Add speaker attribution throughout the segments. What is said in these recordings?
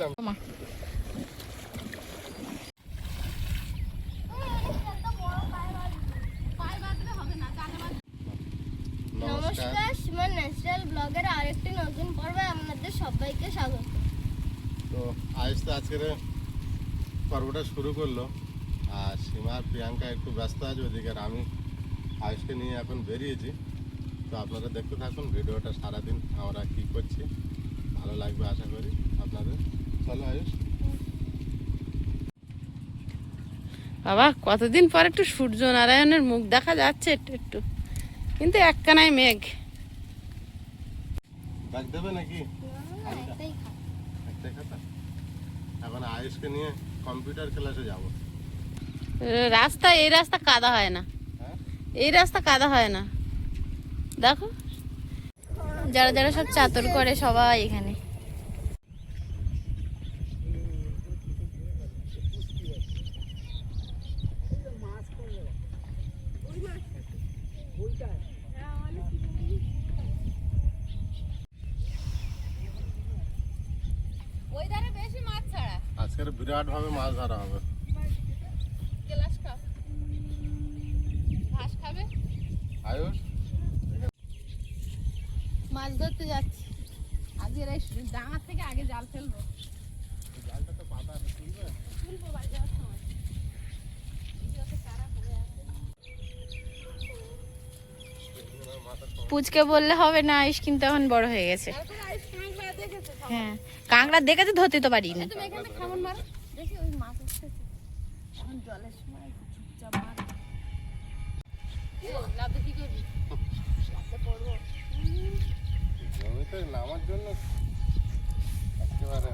Speaker 1: দিলাম।
Speaker 2: নমস্কার, সীমা ন্যাচারাল ব্লগের আরেকটি নতুন পর্বে আপনাদের সবাইকে স্বাগত।
Speaker 1: তো আয়ুষ তো আজকের পর্বটা শুরু করলো, আর সীমা আর প্রিয়াঙ্কা একটু ব্যস্ত আছে ওদিকে, আর আমি আয়ুষকে নিয়ে এখন বেরিয়েছি। তো আপনারা দেখতে থাকুন ভিডিওটা, সারাদিন আমরা কি করছি, ভালো লাগবে আশা করি আপনাদের। চলো আয়ুষ।
Speaker 3: বাবা, কতদিন পর একটু সূর্য নারায়ণের মুখ দেখা যাচ্ছে একটু একটু, কিন্তু একখানায় মেঘ।
Speaker 1: ব্যাগ দেবে নাকি? একটাই খাতা। এখন আয়ুষকে নিয়ে কম্পিউটার ক্লাসে যাব।
Speaker 3: এই রাস্তা কাদা হয় না, এই রাস্তা কাদা হয় না। দেখো যারা যারা সব চাদর করে সবাই এখানে।
Speaker 1: আজকের বিরাট ভাবে মাছ ধরা হবে। আয়ুষ
Speaker 3: মাছ ধরতে যাচ্ছি আজকের এই ডাঙা থেকে আগে জাল ফেলবো।
Speaker 1: জালটা তো পাতা তুলবে,
Speaker 3: তুলবো বাড়ি যাওয়ার সময়। পুচকে বললে হবে না, আয়ুষ কিন্তু এখন বড় হয়ে গেছে। হ্যাঁ, কাঁকড়া দেখেছে, ধরতে তো পারিনি।
Speaker 1: জমিতে নামার জন্য একেবারে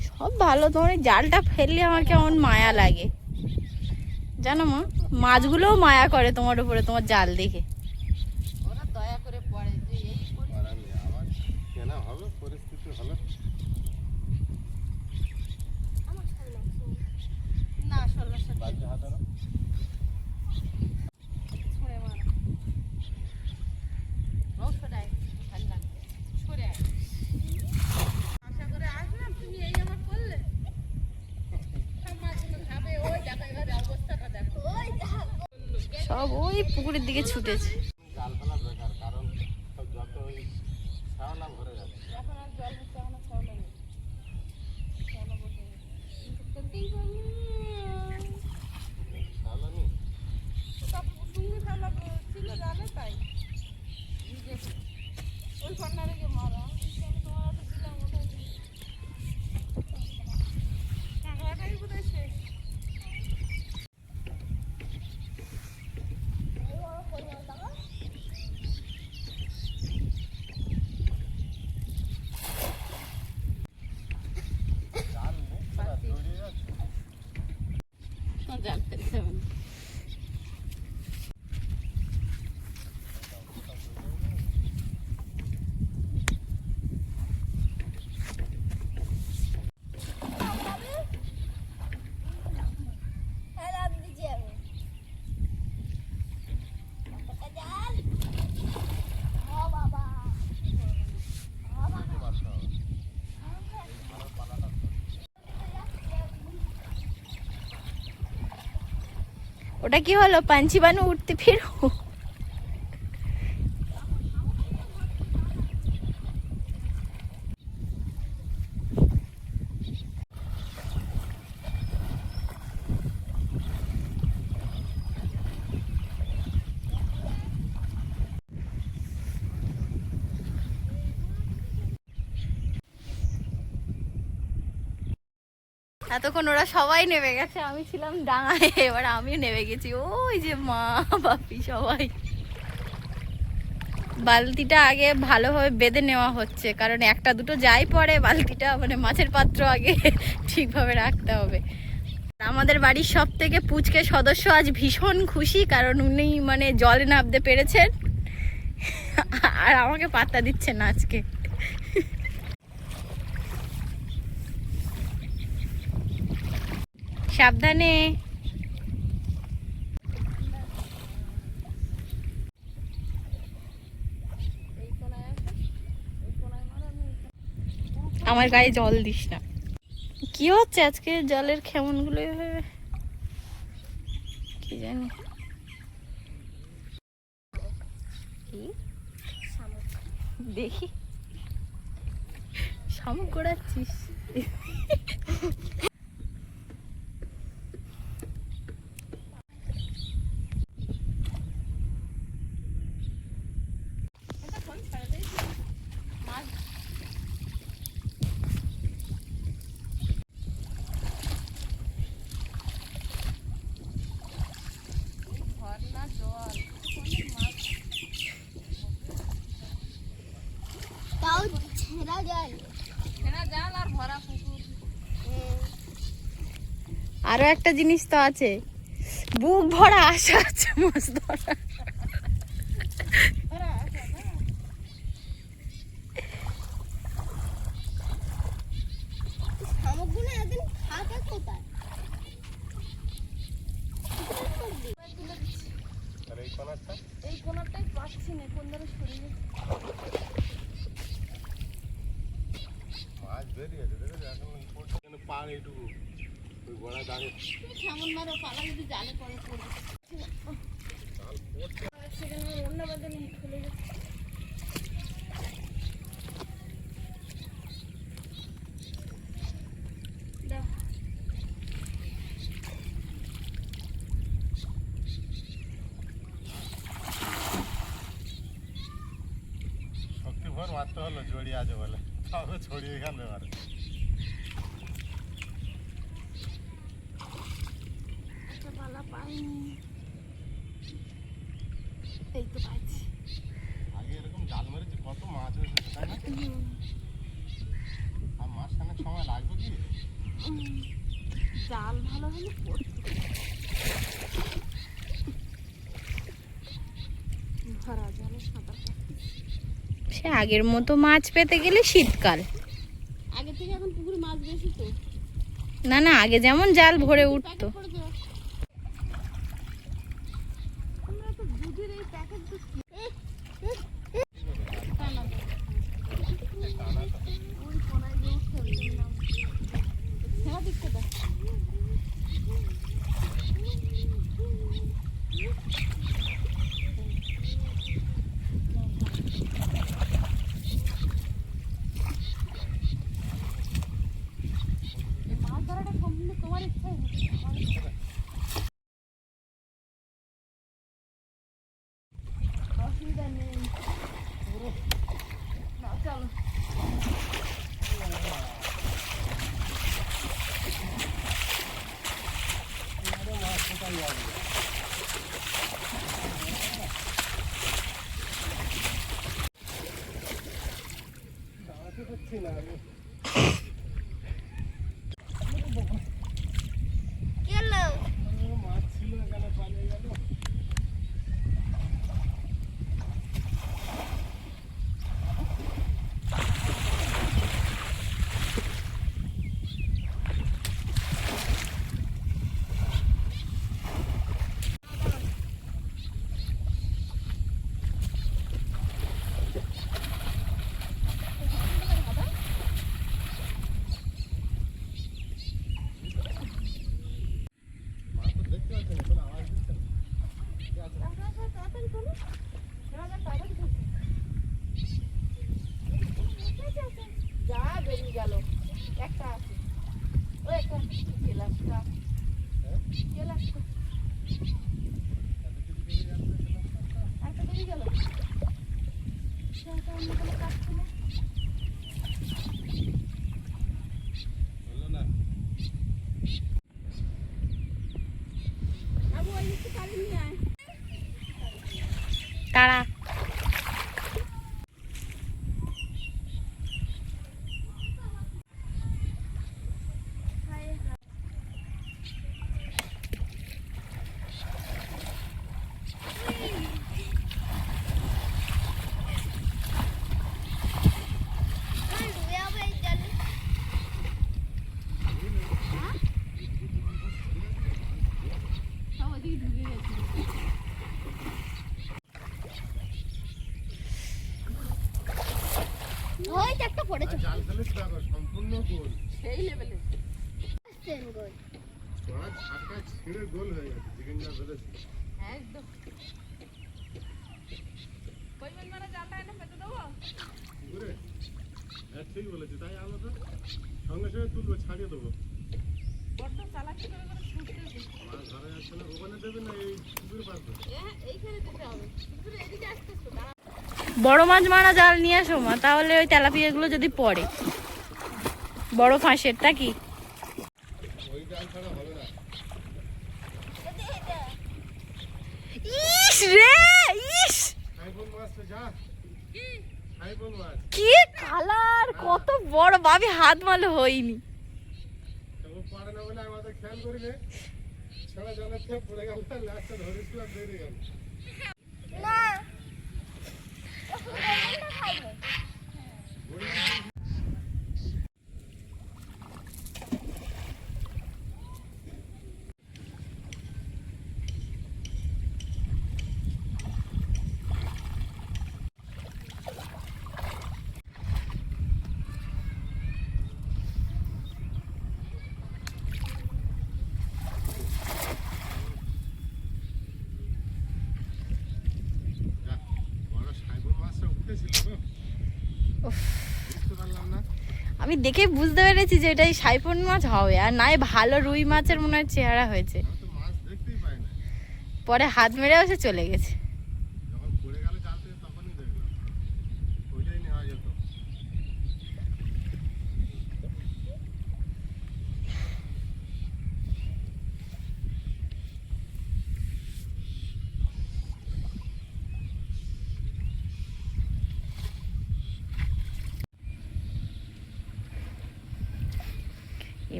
Speaker 3: সব ভালো, তোমার এই জালটা ফেললে আমার কেমন মায়া লাগে জানো মা। মাছগুলোও মায়া করে তোমার উপরে, তোমার জাল দেখে ওরা দয়া করে পড়ে যে এই
Speaker 1: আবার কেনা হবে পরিস্থিতি হলে।
Speaker 3: না সরলার সাথে
Speaker 1: বাচ্চা হাতানো
Speaker 3: ছড়ে মারা ও সরাই ভাল লাগে সরে আয়। আশা করে আসলাম, তুমি এই আমার করলে সব মাছগুলো খাবে। ওই দেখো এবারে অবস্থাটা দেখো, সব ওই পুকুরের দিকে ছুটেছে।
Speaker 1: জাল ফেলা বেকার, কারণ সব যত ওই শ্যাওলা ভরে যাচ্ছে।
Speaker 3: এখন আর জল হচ্ছে, এখন আর শ্যাওলা নেই, শ্যাওলা বসে গেছে।
Speaker 1: শ্যাওলা নেই,
Speaker 3: সব সুন্দর শ্যাওলা ছিল জালে, তাই ভিজেছে। ওই কর্নারে গিয়ে মারা তোমার দিলাম, ওটাই কাঁকড়াটাই বোধহয় শেষ। জাল ফেলতে হবে না। ওটা কি হলো, পাঞ্চি বানু উঠতে ফিরো। এতক্ষণ ওরা সবাই নেমে গেছে, আমি ছিলাম ডাঙায়, এবার আমিও নেমে গেছি। ওই যে মা বাপি সবাই। বালতিটা আগে ভালোভাবে বেঁধে নেওয়া হচ্ছে, কারণ একটা দুটো যাই পড়ে বালতিটা, মানে মাছের পাত্র আগে ঠিকভাবে রাখতে হবে। আমাদের বাড়ির সব থেকে পুচকে সদস্য আজ ভীষণ খুশি, কারণ উনি মানে জলে নামতে পেরেছেন, আর আমাকে পাত্তা দিচ্ছে না আজকে। সাবধানে। আমার গায়ে জল দিস না। কি হচ্ছে আজকে জলের খেমনগুলো এভাবে কি জানি কি দেখি শামুক গোড়াচ্ছিস
Speaker 2: তাও ছেঁড়া জল।
Speaker 3: আরো একটা জিনিস তো আছে, বুক ভরা আশা আছে মাছ ধরা।
Speaker 2: শামুকগুলো একদিন থাকে কোথায়?
Speaker 1: আর এই কোনারটা
Speaker 3: এই কোনাটাই পাচ্ছি না, কোন ধারে সরিয়ে
Speaker 1: মাছ বেরিয়েছে দেখো এখন পড়ছে কেন পাড় এইটুকু ওই গোড়া দাঁড়িয়ে
Speaker 3: কেমন মারো পালা যদি জালে পড়ে পড়বে সেখানে অন্য বাদে নিয়ে খুলে যাচ্ছে।
Speaker 1: শক্তি ভর মারতে হলো জড়িয়ে আছে বলে তবে ছড়িয়ে এখানে মারে
Speaker 3: পালা পাইনি, এই তো পাইছি।
Speaker 1: আগে এরকম জাল মেরেছে কত মাছ হয়েছে তাই না আর মাছ খানেক সময় লাগবে কি
Speaker 3: জাল ভালো হলে পড়তো, ভরা জালে সাঁতার সে আগের মতো মাছ পেতে গেলে শীতকাল।
Speaker 2: আগে থেকে এখন পুকুরে মাছ বেশি তো।
Speaker 3: না না, আগে যেমন জাল ভরে উঠতো।
Speaker 2: আমরা তো দুধের এই প্যাকেট দিচ্ছি। ওই কোনায় যে উঠতে হবে নাম। হ্যাঁ দেখতে দাও। মাছ ধরাটা সম্পূর্ণ তোমার ইচ্ছাই অসুবিধা নেই। না চলো
Speaker 1: মাছ ছিল এখানে পালিয়ে গেল মাছ তো দেখতে পাচ্ছি না কোনো আওয়াজ দিচ্ছে না
Speaker 3: যা বেরিয়ে গেল একটা আছে, ওই একটা গেলাসটা গেলাসটা একটা বেরিয়ে গেল। সেটা অন্য কোনো কাজ ছিল
Speaker 1: হলো না
Speaker 3: বাবু, ওই একটু কালি নিয়ে আয় তারা।
Speaker 2: ওই তো একটা পড়েছে।
Speaker 1: জাল ফেলেছে দেখো সম্পূর্ণ গোল
Speaker 3: সেই লেভেলে
Speaker 2: সেম গোল।
Speaker 1: মাছ ঝাটকা ছিঁড়ে গোল হয়ে গেছে, চিকেন যা ধরেছে।
Speaker 3: একদম পরিমাণ মানে জালটা এনে পেতে দেবো।
Speaker 1: কি করে? হ্যাঁ ঠিক বলেছি, তাই আমরা তো সঙ্গে সঙ্গে তুলবো, ছাড়িয়ে দেবো।
Speaker 3: বড্ড চালাকি করে করে ছুটতেছে।
Speaker 1: মাছ ধরা যাচ্ছে না, ওখানে দেবে না এই পুকুর পাশে?
Speaker 3: এইখানে দিতে হবে। এদিকে আসতেছো, বড় মাছ মারা জাল নিয়ে আসো মা, তাহলে ওই তেলাপিয়াগুলো যদি পড়ে বড় ফাঁসের তা কি।
Speaker 1: ওই জাল ছাড়া হবে না।
Speaker 3: ইস রে ইস,
Speaker 1: সাইফুন মাছ তো যা, সাইফুন মাছ।
Speaker 3: কি কালার, কত বড়, ভাবি হাত মারলে হয়নি।
Speaker 1: ও পারে না বলে আমাদের খেয়াল করি রে, ছেড়া জলের থেকে পড়ে গেল, লাস্টে ধরেছিলাম, বেরিয়ে গেল।
Speaker 2: না ওটা খাইবে।
Speaker 1: যা, বড় সাইফুন মাছটা উঠেছিল গো। বুঝতে পারলাম না।
Speaker 3: আমি দেখে বুঝতে পেরেছি যে এটাই সাইফন মাছ হবে, আর নাই ভালো রুই মাছের মনে হয় চেহারা হয়েছে।
Speaker 1: আমি তো মাছ দেখতেই পাই না,
Speaker 3: পরে হাত মেরে এসে চলে গেছে।
Speaker 1: যখন পড়ে গেল জাল থেকে তখনই দেখলাম, ওইটাই নেওয়া যেত।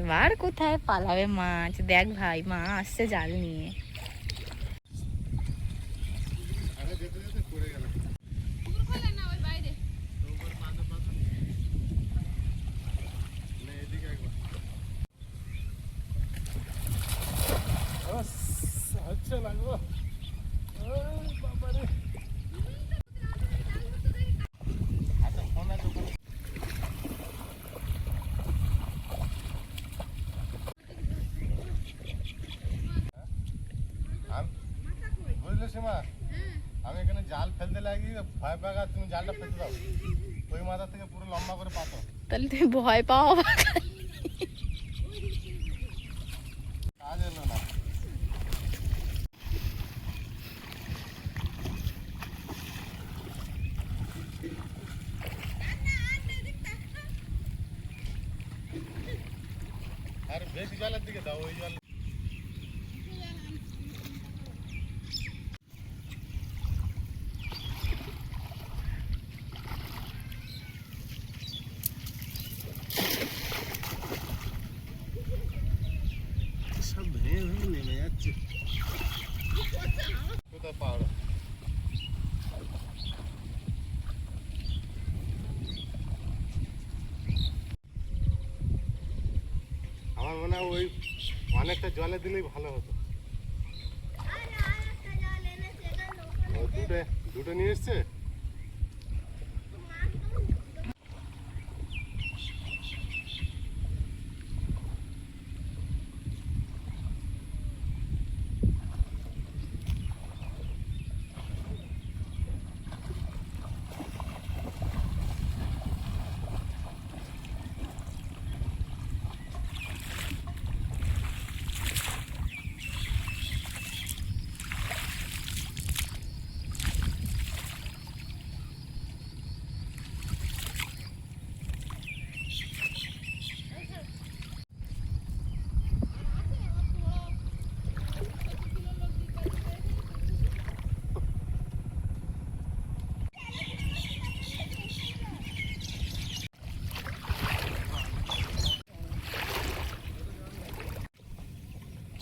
Speaker 3: এবার কোথায় পালাবে মাছ, দেখ ভাই মা আসছে জাল নিয়ে।
Speaker 1: আরে যেতে যেতে পড়ে গেল। ওপর পাথর পাথর। না, এদিকে একবার। হচ্ছে লাগবো। বাবারে, আচ্ছা ফোন আছে ওখানে। বুঝলে সীমা, আমি এখানে জাল ফেলতে লাগি, ভয় পাগা, তুমি জালটা ফেলতে দাও, ওই মাথা থেকে পুরো লম্বা করে পাতো।
Speaker 3: তাহলে তুমি ভয় পাও।
Speaker 1: কাজ এলো না। আর বেশি জলের দিকে দাও, ওই জল। সব ভেঙে ভেঙে নেমে যাচ্ছে। কোথায় পাহাড়? আমার মনে হয় ওই অনেকটা জলে দিলেই ভালো হতো।
Speaker 2: আরে আরেকটা জাল এনেছে, এটা
Speaker 1: ও দুটো দুটো নিয়ে এসছে।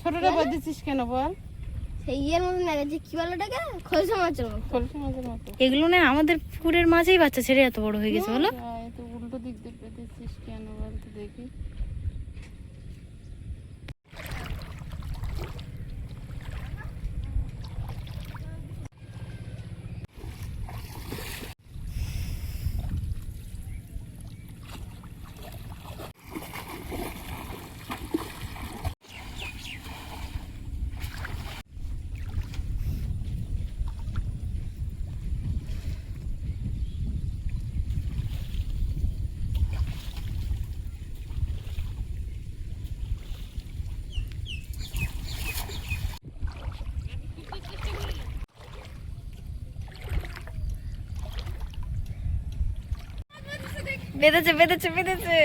Speaker 3: ছোটটা বাঁধেছিস কেন বল?
Speaker 2: সেই ইয়ের মতন লাগছে, কি বলে ওটাকে, খোলসা মাছের মতো।
Speaker 3: খোলসা মাছের মতো। এগুলো না আমাদের পুকুরের মাছেই বাচ্চা ছেড়ে এত বড় হয়ে গেছে বলো।
Speaker 4: তো উল্টো দিক দিয়ে পেতেছিস কেন বলতে দেখি।
Speaker 3: বেঁধেছে বেঁধেছে বেঁধেছে।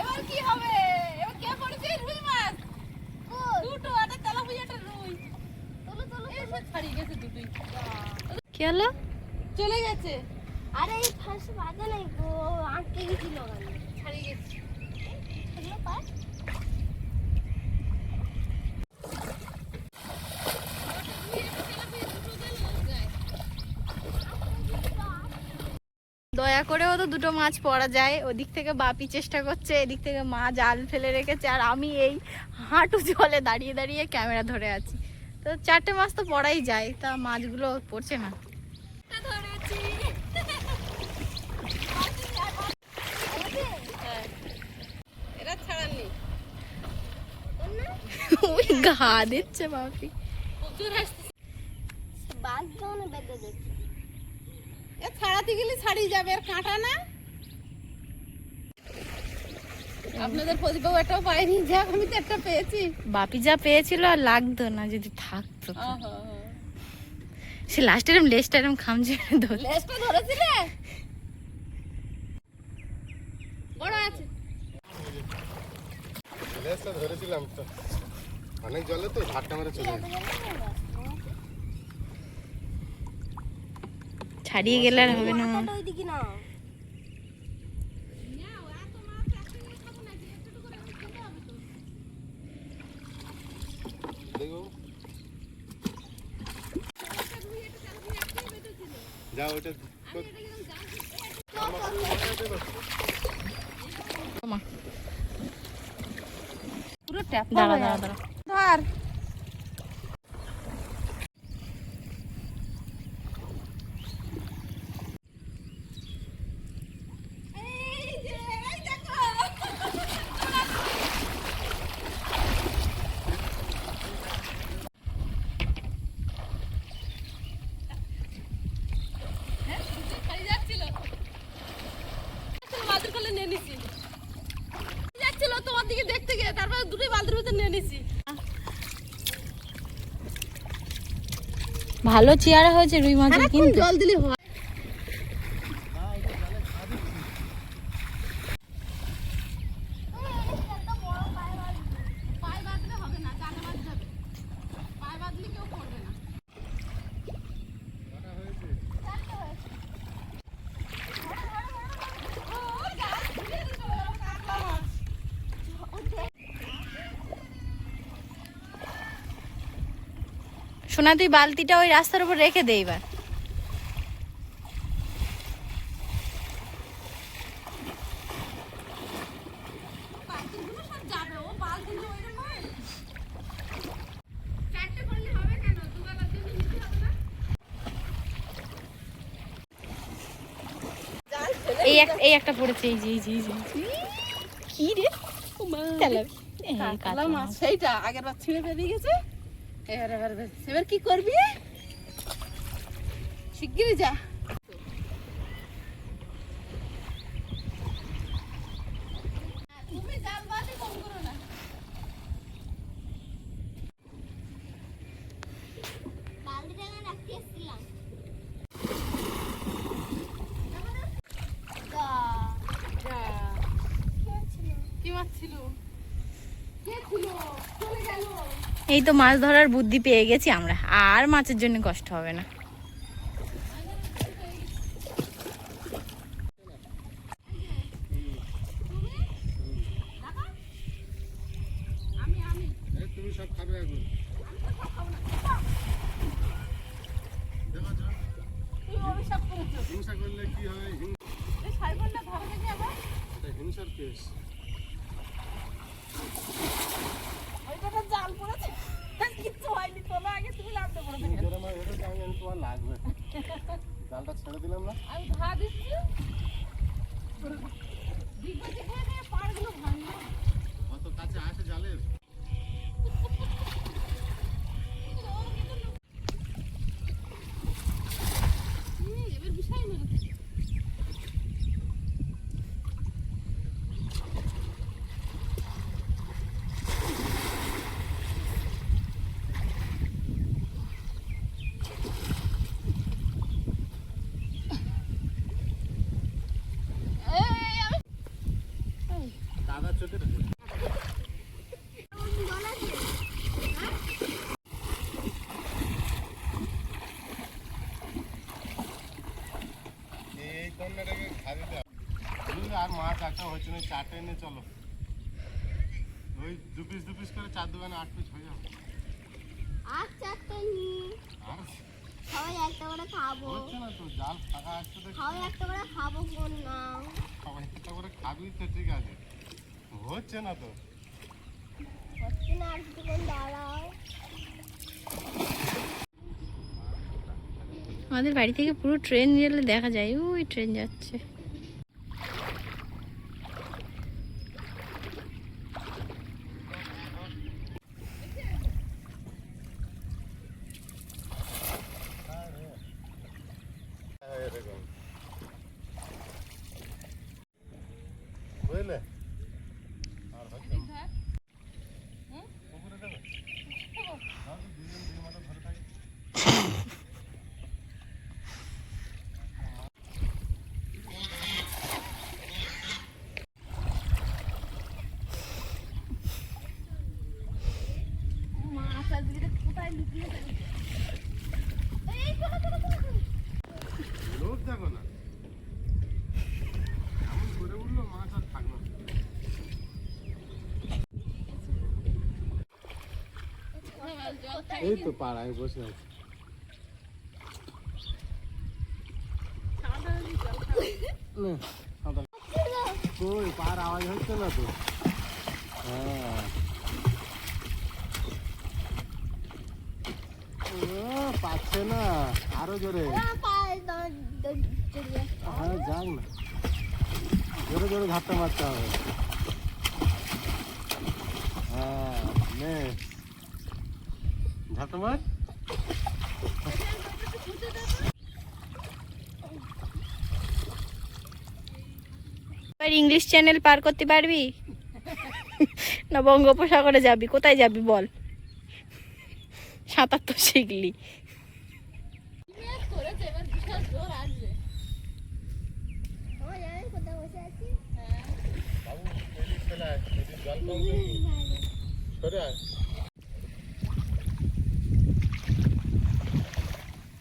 Speaker 3: এবার কি হবে? এবার কে পড়েছে? রুই মাছ দুটো, একটা তেলাপিয়া একটা রুই। এসে ছাড়িয়ে গেছে দুটোই। কি হলো? চলে গেছে।
Speaker 2: আরে এই ফাঁস বাঁধা নাই গো, আটকে গেছিল ওখানে।
Speaker 3: ছাড়িয়ে গেছে।
Speaker 2: এগুলো পার।
Speaker 3: দয়া করেও তো দুটো মাছ পড়া যায়। ওদিক থেকে বাপি চেষ্টা করছে, এদিক থেকে মা জাল ফেলে রেখেছে, আর আমি এই হাঁটু জলে দাঁড়িয়ে দাঁড়িয়ে ক্যামেরা ধরে আছি। তো 4টে মাছ তো পড়াই যায়, তা মাছগুলো পড়ছে না। এরা ছাড়াননি, ওই ঘা দিচ্ছে বাপি।
Speaker 2: বাঁধ ধরে বেঁধে দেখি।
Speaker 3: এ ছাড়াতে গেলে ছাড়িয়ে যাবে, আর কাঁটা না। আপনাদের প্রদীপবাবু একটাও পাইনি, যাক আমি তো একটা পেয়েছি। বাপি যা পেয়েছিল আর লাগতো না যদি থাকতো। সে লাস্ট এরম লেজটা এরম খামচে ধরে, লেজটা ধরেছিলে বড় আছে।
Speaker 1: লেজটা ধরেছিলাম তো, অনেক জলে তো ঝাড়টা মেরে চলে গেছে।
Speaker 3: ছাড়িয়ে গেলে আর হবে না।
Speaker 2: মাথাটা ওইদিকে না।
Speaker 1: দেখো যাও ওটা
Speaker 3: পুরো ট্যাপ। দাঁড়া দাঁড়া দাঁড়া, ধর। তোমার দিকে দেখতে গিয়ে তারপর দুটোই বালতির ভিতরে নিয়ে নিছি। ভালো চেয়ারা হয়েছে রুই মাছের, কিন্তু জল দিলে হয়। পায়ে বাঁধলে হবে না, জালে বাঁধতে হবে। পায়ে বাঁধলে কেউ করবে না। সোনা, তুই বালতিটা ওই রাস্তার উপর রেখে দে এবার। এই একটা পড়েছে, এই যে এই যে এই যে কি রে কাতলা মাছ। সেইটা আগের বার ছিঁড়ে বেরিয়ে গেছে। এবার কি করবি? শিগগিরই যা। তুমি জাল বাদে কম করো না।
Speaker 2: বালতিটা আমি রাখতে এসেছিলাম।
Speaker 3: কি মাছ ছিল? এই তো মাছ ধরার বুদ্ধি পেয়ে গেছি আমরা, আর মাছের জন্য কষ্ট হবে না।
Speaker 1: তুমি সব খাবে এখন। হিংসা করলে কি হয়? হিংসার কেস।
Speaker 3: জাল পড়েছে, কিচ্ছু হয়নি। তোলা আগে তুমি নামতে পড়েছে।
Speaker 1: তোমার লাগবে, জালটা ছেড়ে দিলাম না।
Speaker 3: আমি ধা দিচ্ছি, পাড়গুলো ভাঙলো।
Speaker 1: কত কাছে আসে জালের।
Speaker 3: এবার বিষয় না।
Speaker 1: সিস্টেম হচ্ছে না, 4টে নিয়ে চলো। ওই 2 পিস করে 4 দোকানে 8 পিস হয়ে যাবে।
Speaker 2: আর 4টে নি
Speaker 1: আর
Speaker 2: সবাই একটা করে খাবো।
Speaker 1: হচ্ছে না তো, জাল ফাঁকা আসছে তো
Speaker 2: সবাই একটা করে খাবো কোন না।
Speaker 1: সবাই একটা করে খাবি তো ঠিক আছে, হচ্ছে না তো।
Speaker 2: হচ্ছে না, আর কিছুক্ষণ দাঁড়াও।
Speaker 3: আমাদের বাড়ি থেকে পুরো ট্রেন গেলে দেখা যায়, ওই ট্রেন যাচ্ছে।
Speaker 1: এরকম বুঝলে, আর হচ্ছে না। পুকুরে দেবে? না, তো দুজন দুই মাথা ধরে থাকি। লোক দেখো না, এমন করে উঠলো মাছ আর থাকলো না। এই তো পাড়ায় বসে আছে। কই পার আওয়াজ হচ্ছে না তো। হ্যাঁ, পাচ্ছে না, আরো জোরে। হ্যাঁ যাক না, জোরে জোরে ধাক্কা মারতে হবে। হ্যাঁ নে ধাক্কা মার।
Speaker 3: এবার ইংলিশ চ্যানেল পার করতে পারবি না বঙ্গোপসাগরে যাবি? কোথায় যাবি বল? সাঁতার তো শিখলি।
Speaker 2: আমার জানেন কোথায় বসে আছি?
Speaker 1: বাবু এদিক চলে আয়, এদিক জল কম কিন্তু। সরে আয়।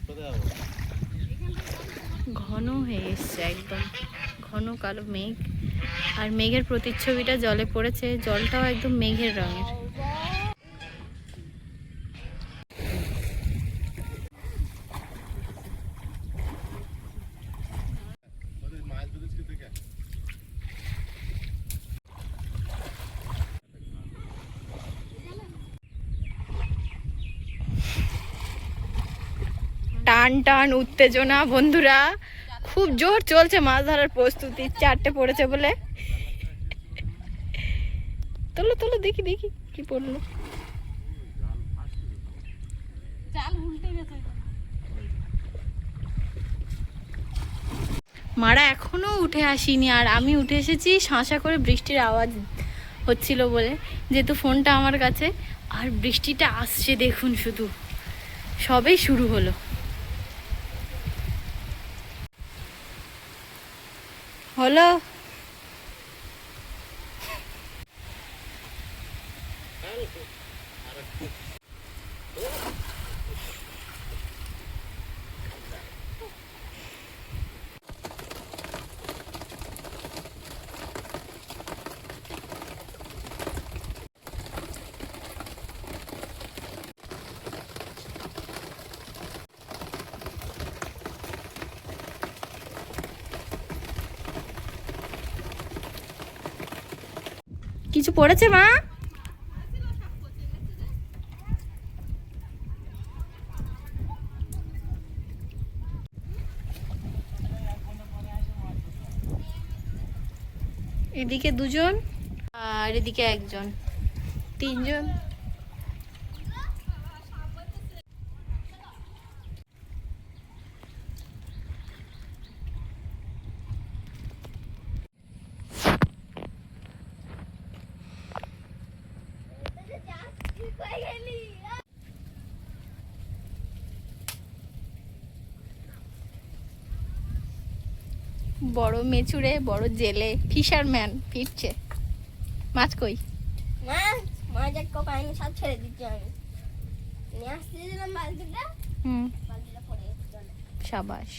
Speaker 1: কোথায় যাবো?
Speaker 3: ঘন হয়ে এসছে একদম, ঘন কালো মেঘ, আর মেঘের প্রতিচ্ছবিটা জলে পড়েছে, জলটাও একদম মেঘের রঙের।
Speaker 1: ওদের মাছ ধরেছি দেখে।
Speaker 3: টান টান উত্তেজনা বন্ধুরা, খুব জোর চলছে মাছ ধরার প্রস্তুতি। 4টে পড়েছে বলে। তোলো তোলো, দেখি দেখি কি পড়লো। মারা এখনো উঠে আসিনি, আর আমি উঠে এসেছি শাঁসা করে বৃষ্টির আওয়াজ হচ্ছিল বলে, যেহেতু ফোনটা আমার কাছে। আর বৃষ্টিটা আসছে দেখুন, শুধু সবেই শুরু হলো। হলো কিছু পড়েছে মা? এদিকে 2জন আর এদিকে 1জন, 3জন। বড় মেচুরে, বড় জেলে, ফিশারম্যান ফিরছে। মাছ কই?
Speaker 2: মাছ এক কোপ আইনি সব ছেড়ে দিচ্ছি আমি। নিয়ে আসতে দিলাম বালতিটা, বালতিটা পড়ে গেছে জলে।
Speaker 3: সাবাস।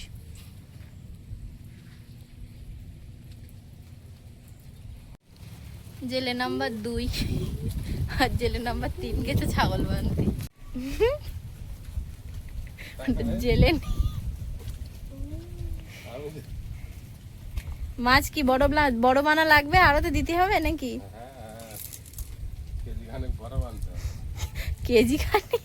Speaker 3: জেলে নাম্বার 2 আর জেলে নাম্বার 3 গেছে ছাগল বাঁধতে। জেলে নেই। মাছ কি বড় বানা লাগবে, আরো তো দিতে হবে নাকি?
Speaker 1: হ্যাঁ, কেজি খানেক বড় বানতে হবে।
Speaker 3: কেজি খানি